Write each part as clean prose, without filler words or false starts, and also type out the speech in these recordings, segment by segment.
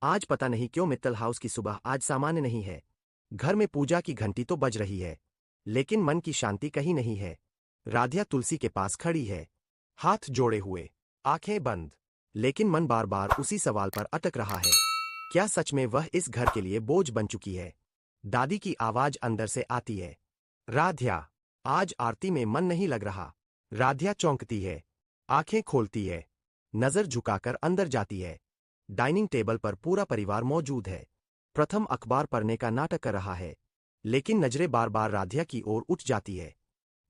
आज पता नहीं क्यों मित्तल हाउस की सुबह आज सामान्य नहीं है। घर में पूजा की घंटी तो बज रही है, लेकिन मन की शांति कहीं नहीं है। राधिया तुलसी के पास खड़ी है, हाथ जोड़े हुए, आंखें बंद, लेकिन मन बार बार उसी सवाल पर अटक रहा है। क्या सच में वह इस घर के लिए बोझ बन चुकी है? दादी की आवाज अंदर से आती है। राधिया, आज आरती में मन नहीं लग रहा। राधिया चौंकती है, आंखें खोलती है, नजर झुकाकर अंदर जाती है। डाइनिंग टेबल पर पूरा परिवार मौजूद है। प्रथम अखबार पढ़ने का नाटक कर रहा है, लेकिन नजरें बार बार राधिया की ओर उठ जाती है।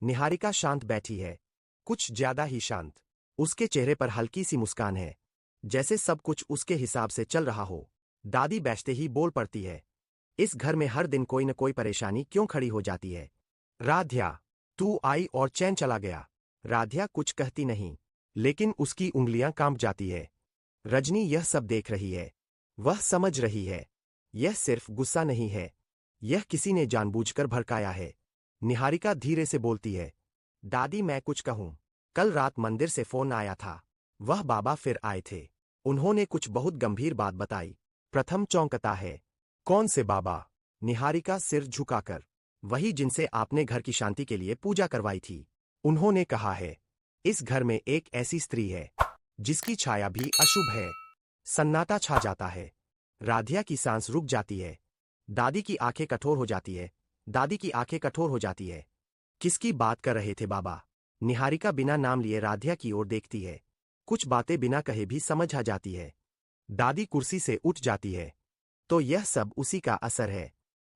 निहारिका शांत बैठी है, कुछ ज्यादा ही शांत। उसके चेहरे पर हल्की सी मुस्कान है, जैसे सब कुछ उसके हिसाब से चल रहा हो। दादी बैठते ही बोल पड़ती है, इस घर में हर दिन कोई न कोई परेशानी क्यों खड़ी हो जाती है? राधिया, तू आई और चैन चला गया। राधिया कुछ कहती नहीं, लेकिन उसकी उंगलियां कांप जाती है। रजनी यह सब देख रही है। वह समझ रही है, यह सिर्फ गुस्सा नहीं है, यह किसी ने जानबूझकर भड़काया है। निहारिका धीरे से बोलती है, दादी मैं कुछ कहूं? कल रात मंदिर से फोन आया था। वह बाबा फिर आए थे। उन्होंने कुछ बहुत गंभीर बात बताई। प्रथम चौंकता है, कौन से बाबा? निहारिका सिर झुकाकर, वही जिनसे आपने घर की शांति के लिए पूजा करवाई थी। उन्होंने कहा है, इस घर में एक ऐसी स्त्री है जिसकी छाया भी अशुभ है। सन्नाटा छा जाता है। राधिया की सांस रुक जाती है। दादी की आंखें कठोर हो जाती है। दादी की आंखें कठोर हो जाती है। किसकी बात कर रहे थे बाबा? निहारिका बिना नाम लिए राधिया की ओर देखती है। कुछ बातें बिना कहे भी समझ आ जाती है। दादी कुर्सी से उठ जाती है। तो यह सब उसी का असर है।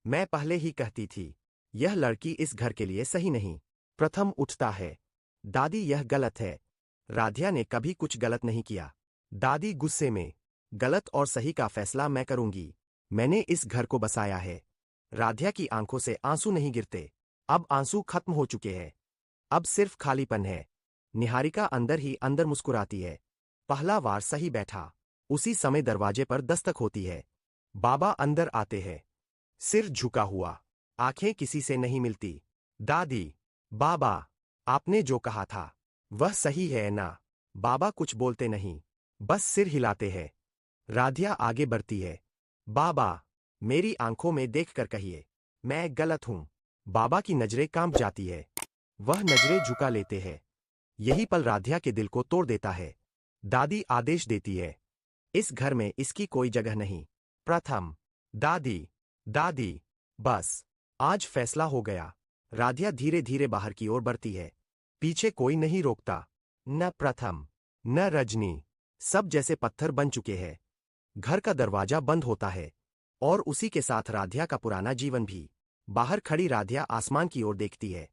मैं पहले ही कहती थी, यह लड़की इस घर के लिए सही नहीं। प्रथम उठता है, दादी यह गलत है। राधिया ने कभी कुछ गलत नहीं किया। दादी गुस्से में, गलत और सही का फैसला मैं करूंगी। मैंने इस घर को बसाया है। राधिया की आंखों से आंसू नहीं गिरते। अब आंसू खत्म हो चुके हैं। अब सिर्फ खालीपन है। निहारिका अंदर ही अंदर मुस्कुराती है। पहला वार सही बैठा। उसी समय दरवाजे पर दस्तक होती है। बाबा अंदर आते हैं, सिर झुका हुआ, आंखें किसी से नहीं मिलती। दादी, बाबा, आपने जो कहा था वह सही है ना? बाबा कुछ बोलते नहीं, बस सिर हिलाते हैं। राधिया आगे बढ़ती है, बाबा, मेरी आंखों में देखकर कहिए, मैं गलत हूं। बाबा की नजरें कांप जाती है। वह नजरें झुका लेते हैं। यही पल राधिया के दिल को तोड़ देता है। दादी आदेश देती है, इस घर में इसकी कोई जगह नहीं। प्रथम, दादी, दादी, बस, आज फैसला हो गया। राधिया धीरे धीरे बाहर की ओर बढ़ती है। पीछे कोई नहीं रोकता, न प्रथम, न रजनी। सब जैसे पत्थर बन चुके हैं। घर का दरवाजा बंद होता है, और उसी के साथ राधिया का पुराना जीवन भी। बाहर खड़ी राधिया आसमान की ओर देखती है।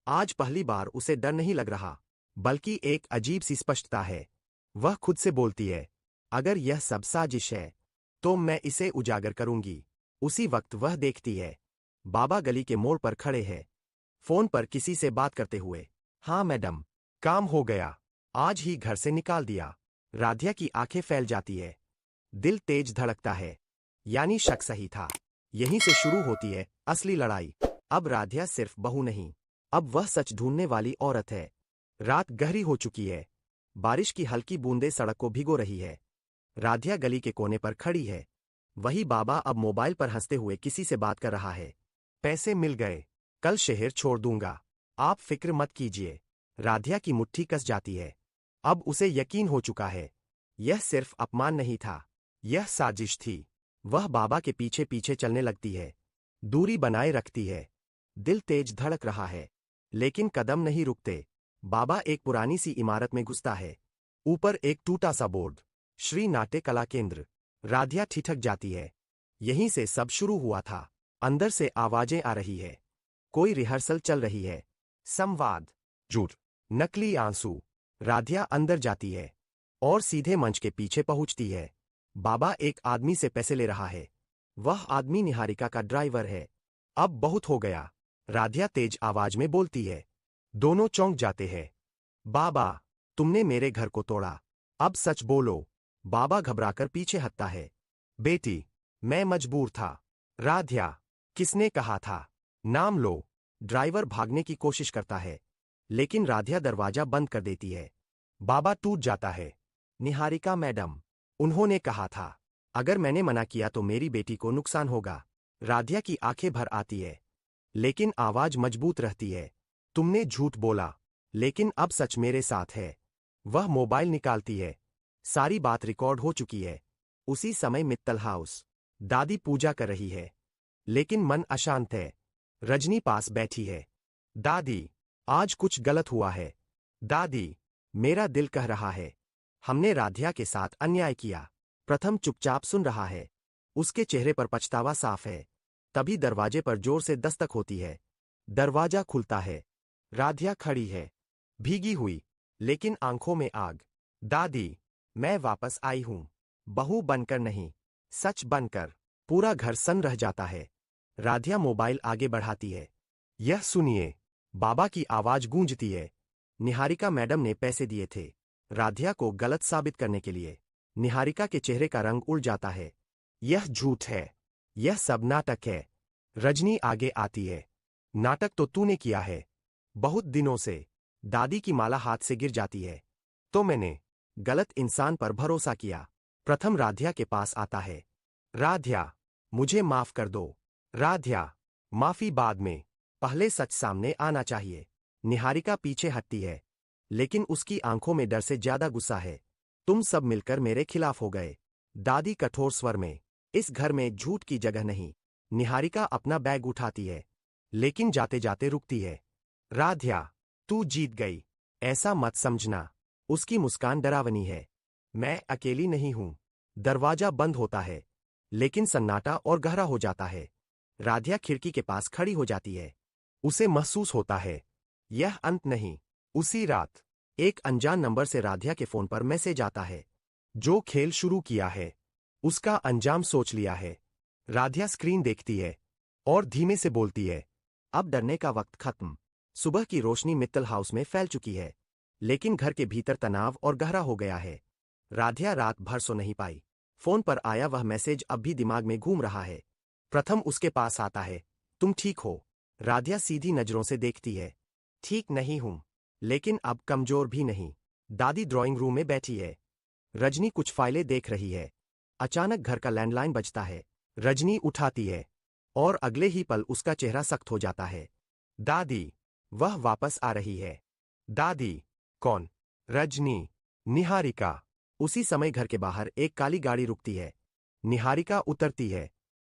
आज पहली बार उसे डर नहीं लग रहा, बल्कि एक अजीब सी स्पष्टता है। वह खुद से बोलती है, अगर यह सब साजिश है, तो मैं इसे उजागर करूंगी। उसी वक्त वह देखती है, बाबा गली के मोड़ पर खड़े हैं, फोन पर किसी से बात करते हुए। हाँ मैडम, काम हो गया, आज ही घर से निकाल दिया। राधिया की आंखें फैल जाती है। दिल तेज धड़कता है। यानी शक सही था। यहीं से शुरू होती है असली लड़ाई। अब राधिया सिर्फ बहू नहीं, अब वह सच ढूंढने वाली औरत है। रात गहरी हो चुकी है। बारिश की हल्की बूंदें सड़क को भिगो रही है। राधिया गली के कोने पर खड़ी है। वही बाबा अब मोबाइल पर हंसते हुए किसी से बात कर रहा है। पैसे मिल गए, कल शहर छोड़ दूंगा, आप फिक्र मत कीजिए। राधिया की मुट्ठी कस जाती है। अब उसे यकीन हो चुका है, यह सिर्फ अपमान नहीं था, यह साजिश थी। वह बाबा के पीछे पीछे चलने लगती है, दूरी बनाए रखती है। दिल तेज धड़क रहा है, लेकिन कदम नहीं रुकते। बाबा एक पुरानी सी इमारत में घुसता है। ऊपर एक टूटा सा बोर्ड, श्री नाट्य कला केंद्र। राधिया ठिठक जाती है। यहीं से सब शुरू हुआ था। अंदर से आवाजें आ रही है। कोई रिहर्सल चल रही है। संवाद, झूठ, नकली आंसू। राधिया अंदर जाती है और सीधे मंच के पीछे पहुंचती है। बाबा एक आदमी से पैसे ले रहा है। वह आदमी निहारिका का ड्राइवर है। अब बहुत हो गया, राधिया तेज आवाज में बोलती है। दोनों चौंक जाते हैं। बाबा, तुमने मेरे घर को तोड़ा, अब सच बोलो। बाबा घबराकर पीछे हटता है। बेटी, मैं मजबूर था। राधिया, किसने कहा था? नाम लो। ड्राइवर भागने की कोशिश करता है, लेकिन राधिया दरवाजा बंद कर देती है। बाबा टूट जाता है। निहारिका मैडम, उन्होंने कहा था, अगर मैंने मना किया तो मेरी बेटी को नुकसान होगा। राध्या की आंखें भर आती है, लेकिन आवाज मजबूत रहती है। तुमने झूठ बोला, लेकिन अब सच मेरे साथ है। वह मोबाइल निकालती है। सारी बात रिकॉर्ड हो चुकी है। उसी समय मित्तल हाउस। दादी पूजा कर रही है, लेकिन मन अशांत है। रजनी पास बैठी है। दादी, आज कुछ गलत हुआ है। दादी, मेरा दिल कह रहा है हमने राध्या के साथ अन्याय किया। प्रथम चुपचाप सुन रहा है। उसके चेहरे पर पछतावा साफ है। तभी दरवाजे पर जोर से दस्तक होती है। दरवाजा खुलता है। राध्या खड़ी है, भीगी हुई, लेकिन आंखों में आग। दादी, मैं वापस आई हूं। बहू बनकर नहीं, सच बनकर। पूरा घर सन्न रह जाता है। राध्या मोबाइल आगे बढ़ाती है। यह सुनिए, बाबा की आवाज गूंजती है। निहारिका मैडम ने पैसे दिए थे, राध्या को गलत साबित करने के लिए। निहारिका के चेहरे का रंग उड़ जाता है। यह झूठ है। यह सब नाटक है। रजनी आगे आती है। नाटक तो तूने किया है, बहुत दिनों से। दादी की माला हाथ से गिर जाती है। तो मैंने गलत इंसान पर भरोसा किया। प्रथम राध्या के पास आता है। राध्या, मुझे माफ कर दो। राध्या, माफी बाद में, पहले सच सामने आना चाहिए। निहारिका पीछे हटती है, लेकिन उसकी आंखों में डर से ज्यादा गुस्सा है। तुम सब मिलकर मेरे खिलाफ हो गए। दादी कठोर स्वर में, इस घर में झूठ की जगह नहीं। निहारिका अपना बैग उठाती है, लेकिन जाते जाते रुकती है। राध्या, तू जीत गई, ऐसा मत समझना। उसकी मुस्कान डरावनी है। मैं अकेली नहीं हूं। दरवाजा बंद होता है, लेकिन सन्नाटा और गहरा हो जाता है। राध्या खिड़की के पास खड़ी हो जाती है। उसे महसूस होता है, यह अंत नहीं। उसी रात एक अनजान नंबर से राध्या के फोन पर मैसेज आता है। जो खेल शुरू किया है, उसका अंजाम सोच लिया है। राध्या स्क्रीन देखती है और धीमे से बोलती है, अब डरने का वक्त खत्म। सुबह की रोशनी मित्तल हाउस में फैल चुकी है, लेकिन घर के भीतर तनाव और गहरा हो गया है। राध्या रात भर सो नहीं पाई। फोन पर आया वह मैसेज अब भी दिमाग में घूम रहा है। प्रथम उसके पास आता है। तुम ठीक हो? राध्या सीधी नजरों से देखती है। ठीक नहीं हूं, लेकिन अब कमजोर भी नहीं। दादी ड्राइंग रूम में बैठी है। रजनी कुछ फाइलें देख रही है। अचानक घर का लैंडलाइन बजता है। रजनी उठाती है, और अगले ही पल उसका चेहरा सख्त हो जाता है। दादी, वह वापस आ रही है। दादी, कौन? रजनी। निहारिका। उसी समय घर के बाहर एक काली गाड़ी रुकती है। निहारिका उतरती है।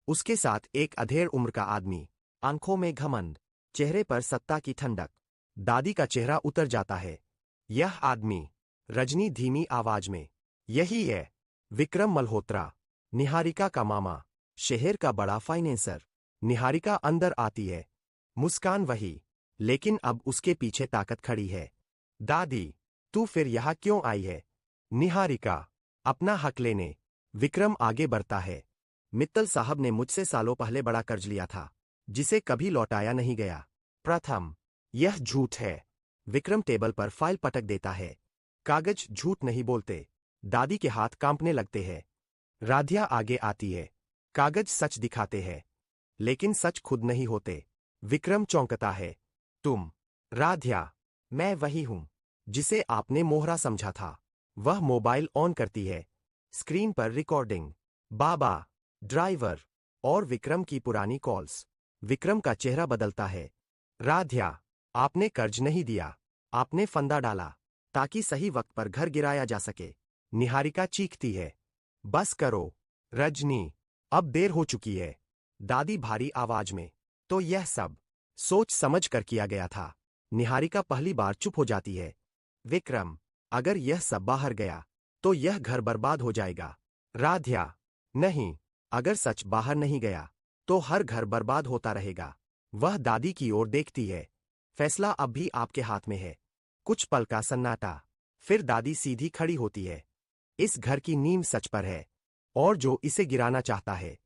उसके साथ एक अधेड़ उम्र का आदमी, आंखों में घमंड, चेहरे पर सत्ता की ठंडक। दादी का चेहरा उतर जाता है। यह आदमी? रजनी धीमी आवाज में। यही है, विक्रम मल्होत्रा, निहारिका का मामा, शहर का बड़ा फाइनेंसर। निहारिका अंदर आती है। मुस्कान वही, लेकिन अब उसके पीछे ताकत खड़ी है। दादी, तू फिर यहां क्यों आई है? निहारिका, अपना हक लेने। विक्रम आगे बढ़ता है। मित्तल साहब ने मुझसे सालों पहले बड़ा कर्ज लिया था, जिसे कभी लौटाया नहीं गया। प्रथम, यह झूठ है। विक्रम टेबल पर फाइल पटक देता है। कागज झूठ नहीं बोलते। दादी के हाथ कांपने लगते हैं। राध्या आगे आती है। कागज सच दिखाते हैं, लेकिन सच खुद नहीं होते। विक्रम चौंकता है। तुम? राध्या, मैं वही हूं जिसे आपने मोहरा समझा था। वह मोबाइल ऑन करती है। स्क्रीन पर रिकॉर्डिंग, बाबा, ड्राइवर और विक्रम की पुरानी कॉल्स। विक्रम का चेहरा बदलता है। राध्या, आपने कर्ज नहीं दिया, आपने फंदा डाला, ताकि सही वक्त पर घर गिराया जा सके। निहारिका चीखती है। बस करो, रजनी, अब देर हो चुकी है। दादी भारी आवाज में। तो यह सब सोच समझ कर किया गया था। निहारिका पहली बार चुप हो जाती है। विक्रम, अगर यह सब बाहर गया, तो यह घर बर्बाद हो जाएगा। राध्या, नहीं, अगर सच बाहर नहीं गया, तो हर घर बर्बाद होता रहेगा। वह दादी की ओर देखती है। फैसला अब भी आपके हाथ में है। कुछ पल का सन्नाटा, फिर दादी सीधी खड़ी होती है। इस घर की नींव सच पर है, और जो इसे गिराना चाहता है,